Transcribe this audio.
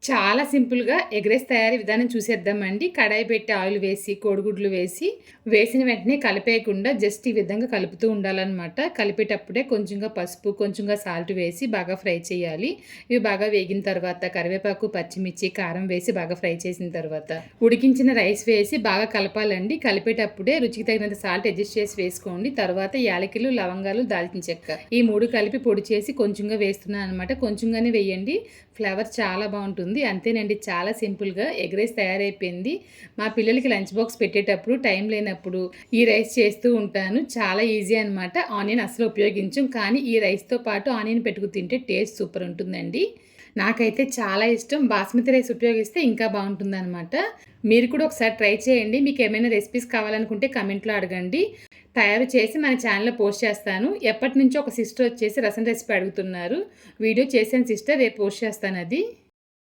చాలా సింపుల్‌గా egg rice తయారీ విధానం చూసేద్దామండి. కడాయి పెట్టి ఆయిల్ వేసి, కోడిగుడ్లు వేసి, వేసిన వెంటనే కలిపేయకుండా జస్ట్ ఈ విధంగా కలుపుతూ ఉండాలనమాట. కలిపేటప్పుడే కొంచెంగా పసుపు, కొంచెంగా సాల్ట్ వేసి బాగా ఫ్రై చేయాలి. ఇవి బాగా వేగిన తర్వాత కరివేపాకు, పచ్చిమిర్చి, కారం వేసి బాగా ఫ్రై చేసిన తర్వాత ఉడికించిన రైస్ వేసి బాగా కలపాలండి. కలిపేటప్పుడే రుచికి తగినంత సాల్ట్ అడ్జస్ట్ చేసి వేసుకోండి. తర్వాత యాలకులు, లవంగాలు, దాల్చిన చెక్క ఈ 3 కలిపి పొడి చేసి కొంచెంగా వేస్తున్నాననమాట. కొంచెంగానే వేయండి. ఫ్లేవర్ చాలా బాగుంటుంది. అంతేనండి, చాలా సింపుల్‌గా ఎగ్ రైస్ తయారైపోయింది. మా పిల్లలకి లంచ్ బాక్స్ పెట్టేటప్పుడు టైం లేనప్పుడు ఈ రైస్ చేస్తూ ఉంటాను. చాలా ఈజీ అనమాట. ఆనియన్ అస్సలు ఉపయోగించం. కానీ ఈ రైస్‌తో పాటు ఆనియన్ పెట్టుకు తింటే టేస్ట్ సూపర్ ఉంటుందండి. నాకైతే చాలా ఇష్టం. బాస్మతి రైస్ ఉపయోగిస్తే ఇంకా బాగుంటుందనమాట. మీరు కూడా ఒకసారి ట్రై చేయండి. మీకు ఏమైనా రెసిపీస్ కావాలనుకుంటే కమెంట్‌లో అడగండి. తయారు చేసి మన ఛానల్‌లో పోస్ట్ చేస్తాను. ఎప్పటినుంచో ఒక సిస్టర్ వచ్చేసి రసం రెసిపీ అడుగుతున్నారు. వీడియో చేశాను సిస్టర్, రేపు పోస్ట్ చేస్తాను అది.